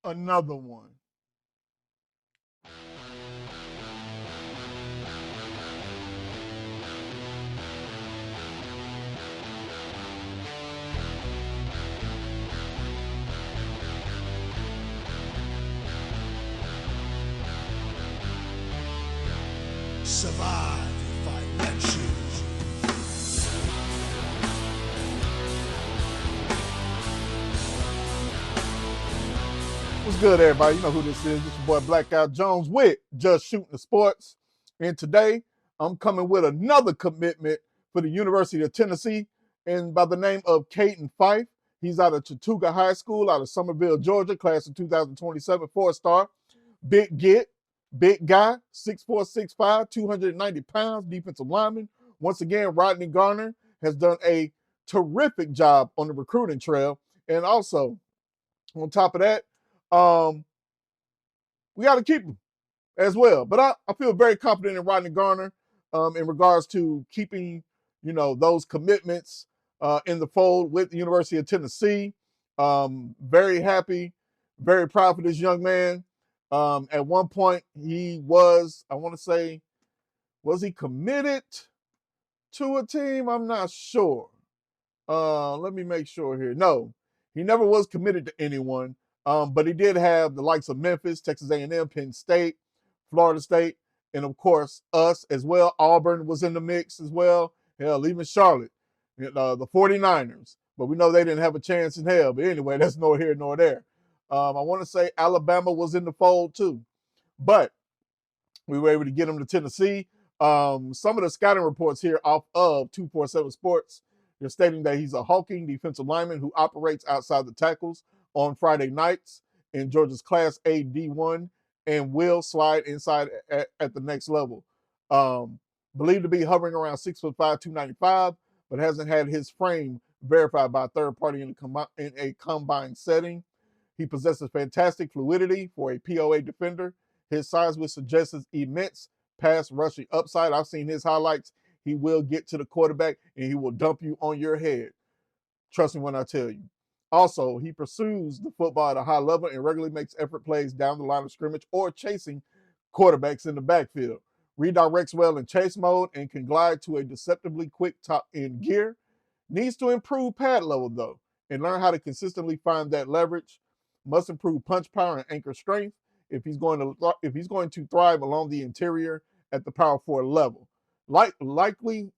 another one. Survive if I let you. What's good, everybody? You know who this is. This is your boy Blackout Jones with Just Shooting the Sports. And today, I'm coming with another commitment for the University of Tennessee, and by the name of Kaiden Fife. He's out of Chattooga High School, out of Summerville, Georgia, class of 2027, four-star. Big guy, 6'4", 6'5", 290 pounds, defensive lineman. Once again, Rodney Garner has done a terrific job on the recruiting trail. And also, on top of that, we got to keep him as well. But I feel very confident in Rodney Garner in regards to keeping, those commitments in the fold with the University of Tennessee. Very happy, very proud for this young man. At one point, he was, I want to say, was he committed to a team? I'm not sure. Let me make sure here. No, he never was committed to anyone. But he did have the likes of Memphis, Texas A&M, Penn State, Florida State, and of course us as well. Auburn was in the mix as well. Hell, even Charlotte, the 49ers. But we know they didn't have a chance in hell. But anyway, that's nor here nor there. I want to say Alabama was in the fold too. But we were able to get him to Tennessee. Some of the scouting reports here off of 247 Sports, they're stating that he's a hulking defensive lineman who operates outside the tackles on Friday nights in Georgia's Class A D1 and will slide inside at the next level. Believed to be hovering around 6'5", 295, but hasn't had his frame verified by a third party in a combine setting. He possesses fantastic fluidity for a POA defender. His size would suggest his immense pass rushing upside. I've seen his highlights. He will get to the quarterback and he will dump you on your head. Trust me when I tell you. Also, he pursues the football at a high level and regularly makes effort plays down the line of scrimmage or chasing quarterbacks in the backfield. Redirects well in chase mode and can glide to a deceptively quick top end gear. Needs to improve pad level though and learn how to consistently find that leverage. Must improve punch power and anchor strength if he's going to thrive along the interior at the power forward level. Likely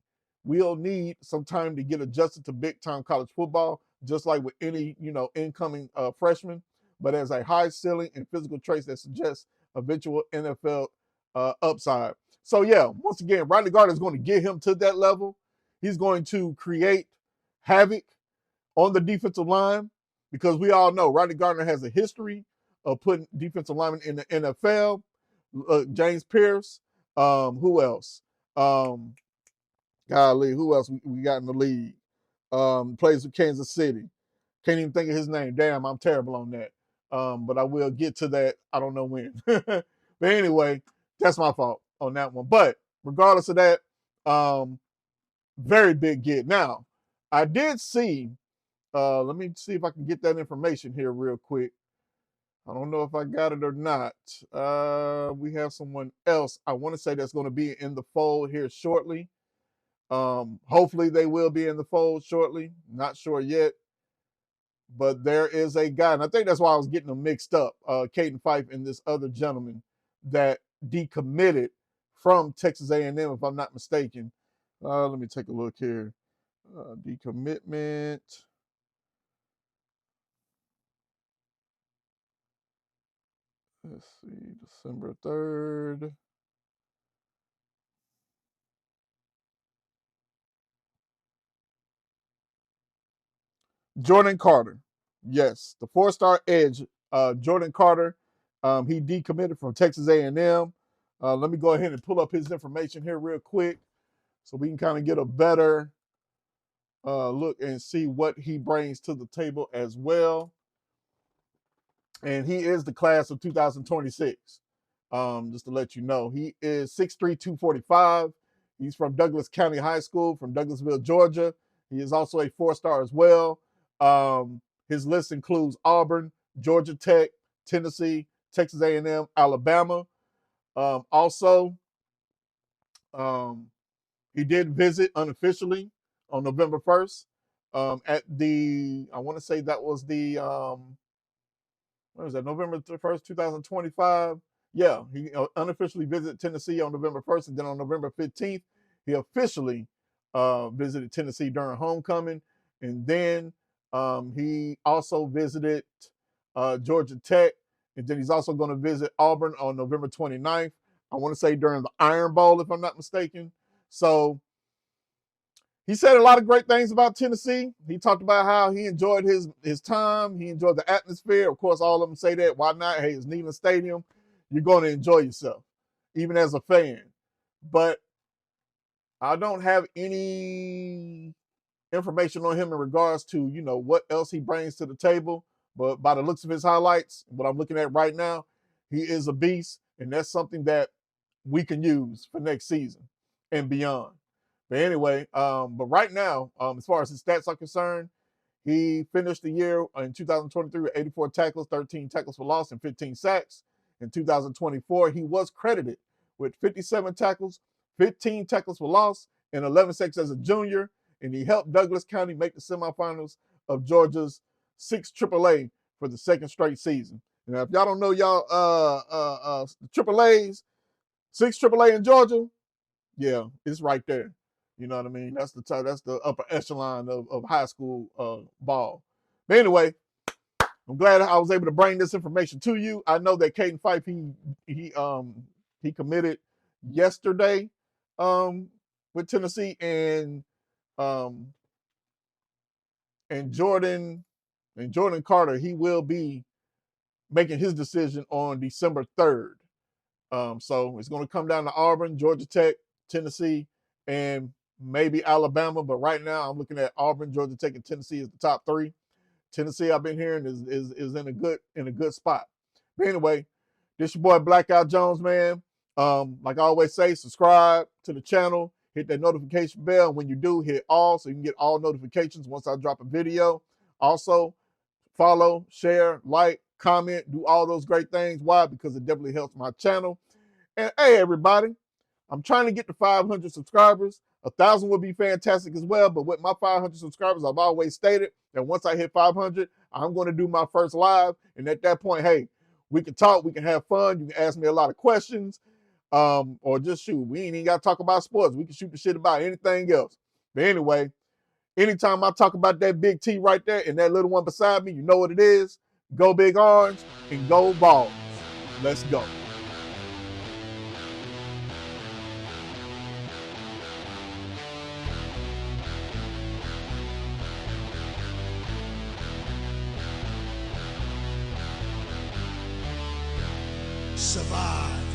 we'll need some time to get adjusted to big time college football, just like with any incoming freshman. But as a high ceiling and physical traits that suggest eventual NFL upside. So yeah, once again, Rodney Garner is going to get him to that level. He's going to create havoc on the defensive line because we all know Rodney Garner has a history of putting defensive linemen in the NFL. James Pierce. Who else? Golly, who else we got in the league? Plays with Kansas City. Can't even think of his name. Damn, I'm terrible on that. But I will get to that. I don't know when. But anyway, that's my fault on that one. But regardless of that, very big get. Now, I did see, let me see if I can get that information here real quick. I don't know if I got it or not. We have someone else I want to say that's going to be in the fold here shortly. Hopefully they will be in the fold shortly. Not sure yet. But there is a guy, and I think that's why I was getting them mixed up, Kaiden Fife and this other gentleman that decommitted from Texas A&M, if I'm not mistaken. Let me take a look here. Decommitment. Let's see, December 3rd. Jordan Carter. Yes, the four-star edge, Jordan Carter. He decommitted from Texas A&M. Let me go ahead and pull up his information here real quick so we can kind of get a better look and see what he brings to the table as well. And he is the class of 2026. Just to let you know, he is 6'3", 245. He's from Douglas County High School from Douglasville, Georgia. He is also a four-star as well. His list includes Auburn, Georgia Tech, Tennessee, Texas A&M, Alabama. Also, he did visit unofficially on November 1st at the, I want to say that was the, what was that, November 1st, 2025? Yeah, he unofficially visited Tennessee on November 1st, and then on November 15th, he officially visited Tennessee during homecoming. And then he also visited Georgia Tech, and then he's also going to visit Auburn on November 29th. I want to say during the Iron Bowl, if I'm not mistaken. So he said a lot of great things about Tennessee. He talked about how he enjoyed his time. He enjoyed the atmosphere. Of course, all of them say that. Why not? Hey, it's Neyland Stadium. You're going to enjoy yourself, even as a fan. But I don't have any information on him in regards to, what else he brings to the table. But by the looks of his highlights, what I'm looking at right now, he is a beast. And that's something that we can use for next season and beyond. But anyway, but right now, as far as his stats are concerned, he finished the year in 2023 with 84 tackles, 13 tackles for loss, and 15 sacks. In 2024, he was credited with 57 tackles, 15 tackles for loss, and 11 sacks as a junior. And he helped Douglas County make the semifinals of Georgia's 6th AAA for the second straight season. Now, if y'all don't know AAAs, 6th AAA in Georgia, yeah, it's right there. You know what I mean? That's the upper echelon of high school ball. But anyway, I'm glad I was able to bring this information to you. I know that Kaiden Fife he committed yesterday with Tennessee, and Jordan Carter, he will be making his decision on December 3rd. So it's going to come down to Auburn, Georgia Tech, Tennessee, and maybe Alabama. But right now, I'm looking at Auburn, Georgia Tech, and Tennessee as the top three. Tennessee, I've been hearing is in a good spot. But anyway, this your boy Blackout Jones, man. Like I always say, subscribe to the channel, hit that notification bell. And when you do, hit all so you can get all notifications once I drop a video. Also, follow, share, like, comment, do all those great things. Why? Because it definitely helps my channel. And hey, everybody, I'm trying to get to 500 subscribers. 1,000 would be fantastic as well. But with my 500 subscribers, I've always stated that once I hit 500, I'm going to do my first live. And at that point, hey, we can talk, we can have fun. You can ask me a lot of questions, or just shoot. We ain't even got to talk about sports. We can shoot the shit about anything else. But anyway, anytime I talk about that big T right there and that little one beside me, you know what it is. Go Big Orange and go Vols. Let's go. Survive.